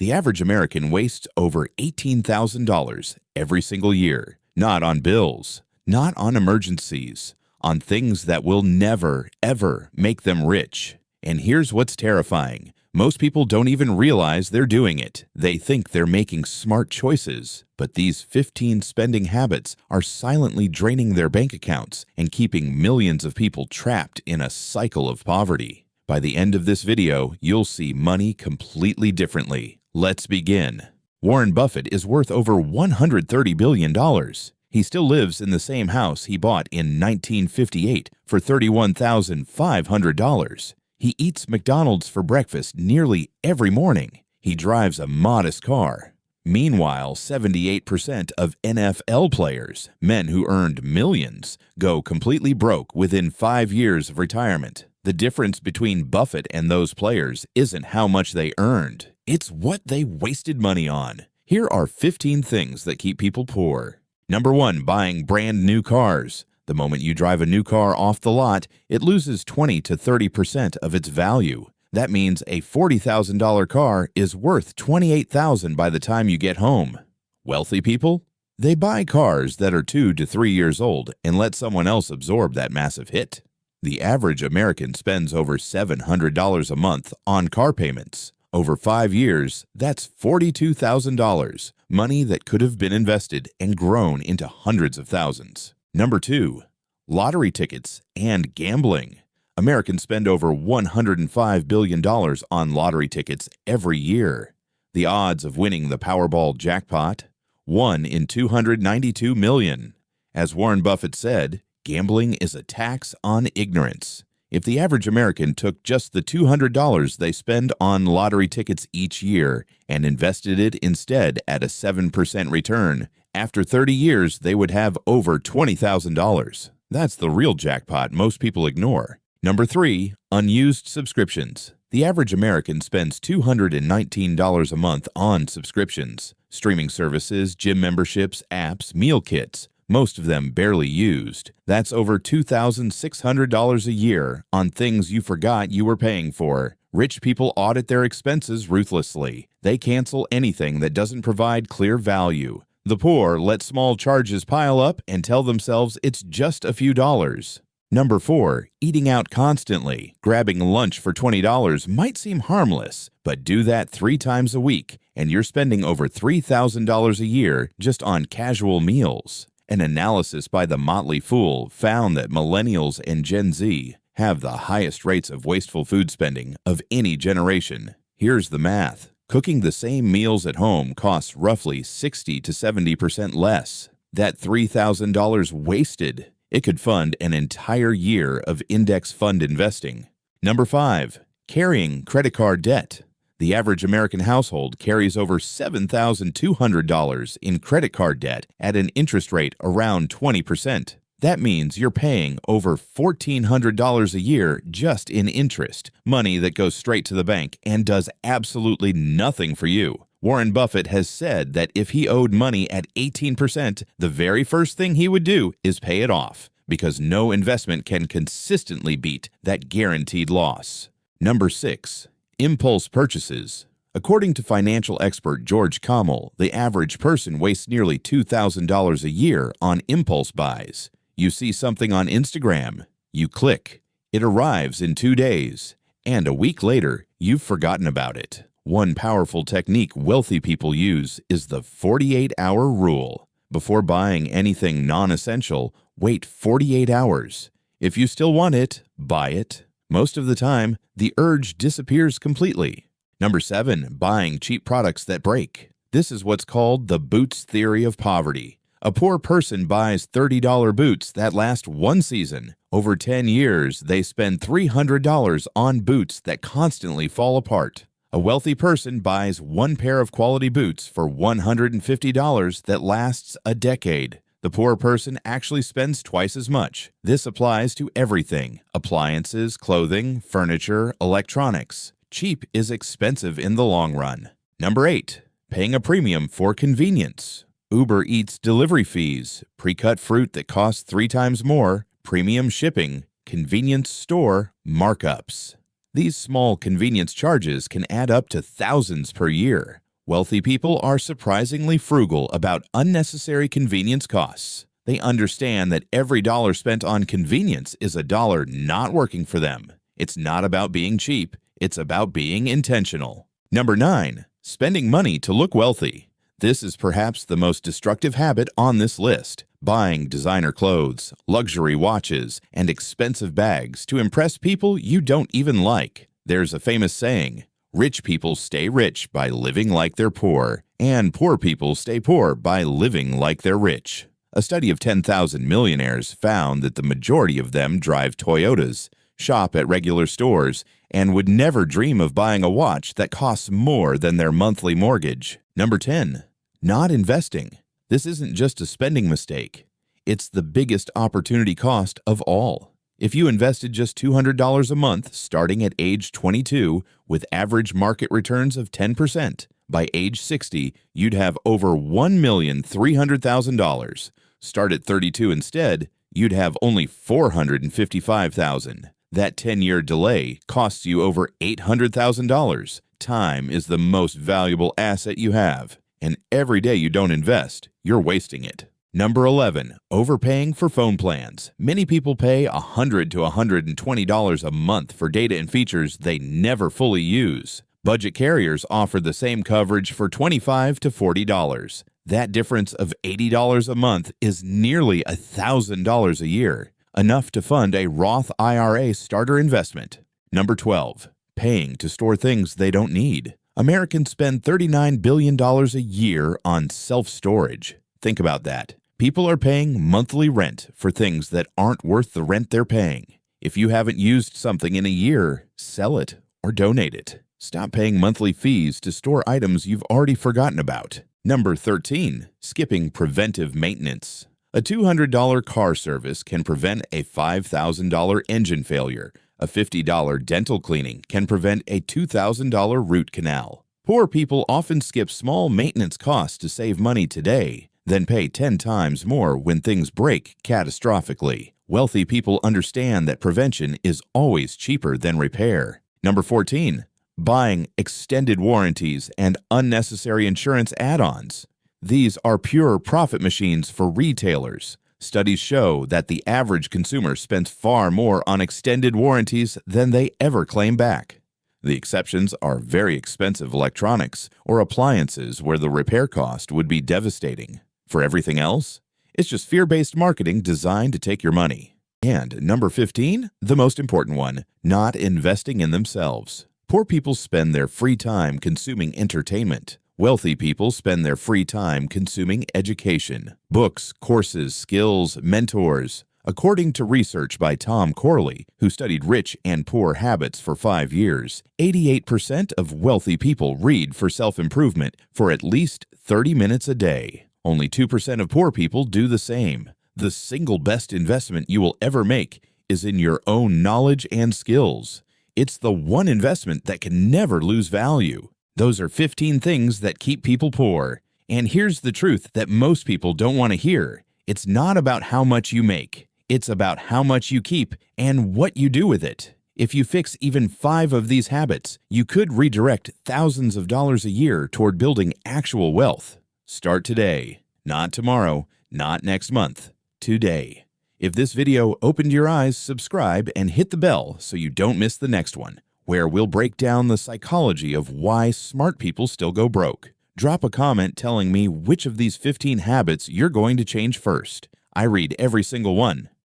The average American wastes over $18,000 every single year, not on bills, not on emergencies, on things that will never, ever make them rich. And here's what's terrifying. Most people don't even realize they're doing it. They think they're making smart choices, but these 15 spending habits are silently draining their bank accounts and keeping millions of people trapped in a cycle of poverty. By the end of this video, you'll see money completely differently. Let's begin. Warren Buffett is worth over $130 billion. He still lives in the same house he bought in 1958 for $31,500. He eats McDonald's for breakfast nearly every morning. He drives a modest car. Meanwhile, 78% of NFL players, men who earned millions, go completely broke within 5 years of retirement. The difference between Buffett and those players isn't how much they earned. It's what they wasted money on. Here are 15 things that keep people poor. Number 1, buying brand new cars. The moment you drive a new car off the lot, it loses 20 to 30% of its value. That means a $40,000 car is worth $28,000 by the time you get home. Wealthy people? They buy cars that are 2 to 3 years old and let someone else absorb that massive hit. The average American spends over $700 a month on car payments. Over 5 years, that's $42,000, money that could have been invested and grown into hundreds of thousands. Number 2, lottery tickets and gambling. Americans spend over $105 billion on lottery tickets every year. The odds of winning the Powerball jackpot? 1 in 292 million. As Warren Buffett said, gambling is a tax on ignorance. If the average American took just the $200 they spend on lottery tickets each year and invested it instead at a 7% return, after 30 years, they would have over $20,000. That's the real jackpot most people ignore. Number 3, unused subscriptions. The average American spends $219 a month on subscriptions, streaming services, gym memberships, apps, meal kits, most of them barely used. That's over $2,600 a year on things you forgot you were paying for. Rich people audit their expenses ruthlessly. They cancel anything that doesn't provide clear value. The poor let small charges pile up and tell themselves it's just a few dollars. Number 4, eating out constantly. Grabbing lunch for $20 might seem harmless, but do that 3 times a week, and you're spending over $3,000 a year just on casual meals. An analysis by The Motley Fool found that millennials and Gen Z have the highest rates of wasteful food spending of any generation. Here's the math. Cooking the same meals at home costs roughly 60 to 70% less. That $3,000 wasted, it could fund an entire year of index fund investing. Number 5, carrying credit card debt. The average American household carries over $7,200 in credit card debt at an interest rate around 20%. That means you're paying over $1,400 a year just in interest, money that goes straight to the bank and does absolutely nothing for you. Warren Buffett has said that if he owed money at 18%, the very first thing he would do is pay it off, because no investment can consistently beat that guaranteed loss. Number 6, impulse purchases. According to financial expert George Kamel, the average person wastes nearly $2,000 a year on impulse buys. You see something on Instagram, you click, it arrives in 2 days, and a week later, you've forgotten about it. One powerful technique wealthy people use is the 48-hour rule. Before buying anything non-essential, wait 48 hours. If you still want it, buy it. Most of the time, the urge disappears completely. Number 7, buying cheap products that break. This is what's called the boots theory of poverty. A poor person buys $30 boots that last 1 season. Over 10 years, they spend $300 on boots that constantly fall apart. A wealthy person buys 1 pair of quality boots for $150 that lasts a decade. The poor person actually spends twice as much. This applies to everything: appliances, clothing, furniture, electronics. Cheap is expensive in the long run. Number 8, paying a premium for convenience. Uber Eats delivery fees, pre-cut fruit that costs 3 times more, premium shipping, convenience store markups. These small convenience charges can add up to thousands per year. Wealthy people are surprisingly frugal about unnecessary convenience costs. They understand that every dollar spent on convenience is a dollar not working for them. It's not about being cheap, it's about being intentional. Number 9. Spending money to look wealthy. This is perhaps the most destructive habit on this list. Buying designer clothes, luxury watches, and expensive bags to impress people you don't even like. There's a famous saying, rich people stay rich by living like they're poor, and poor people stay poor by living like they're rich. A study of 10,000 millionaires found that the majority of them drive Toyotas, shop at regular stores, and would never dream of buying a watch that costs more than their monthly mortgage. Number 10. Not investing. This isn't just a spending mistake. It's the biggest opportunity cost of all. If you invested just $200 a month starting at age 22 with average market returns of 10%, by age 60, you'd have over $1,300,000. Start at 32 instead, you'd have only $455,000. That 10-year delay costs you over $800,000. Time is the most valuable asset you have, and every day you don't invest, you're wasting it. Number 11. Overpaying for phone plans. Many people pay $100 to $120 a month for data and features they never fully use. Budget carriers offer the same coverage for $25 to $40. That difference of $80 a month is nearly $1,000 a year, enough to fund a Roth IRA starter investment. Number 12. Paying to store things they don't need. Americans spend $39 billion a year on self-storage. Think about that. People are paying monthly rent for things that aren't worth the rent they're paying. If you haven't used something in a year, sell it or donate it. Stop paying monthly fees to store items you've already forgotten about. Number 13. Skipping preventive maintenance. A $200 car service can prevent a $5,000 engine failure. A $50 dental cleaning can prevent a $2,000 root canal. Poor people often skip small maintenance costs to save money today, then pay 10 times more when things break catastrophically. Wealthy people understand that prevention is always cheaper than repair. Number 14. Buying extended warranties and unnecessary insurance add-ons. These are pure profit machines for retailers. Studies show that the average consumer spends far more on extended warranties than they ever claim back. The exceptions are very expensive electronics or appliances where the repair cost would be devastating. For everything else, it's just fear-based marketing designed to take your money. And number 15, the most important one, not investing in themselves. Poor people spend their free time consuming entertainment. Wealthy people spend their free time consuming education, books, courses, skills, mentors. According to research by Tom Corley, who studied rich and poor habits for 5 years, 88% of wealthy people read for self-improvement for at least 30 minutes a day. Only 2% of poor people do the same. The single best investment you will ever make is in your own knowledge and skills. It's the one investment that can never lose value. Those are 15 things that keep people poor. And here's the truth that most people don't want to hear. It's not about how much you make. It's about how much you keep and what you do with it. If you fix even 5 of these habits, you could redirect thousands of dollars a year toward building actual wealth. Start today. Not tomorrow, not next month. Today. If this video opened your eyes, subscribe and hit the bell so you don't miss the next one, where we'll break down the psychology of why smart people still go broke. Drop a comment telling me which of these 15 habits you're going to change first. I read every single one.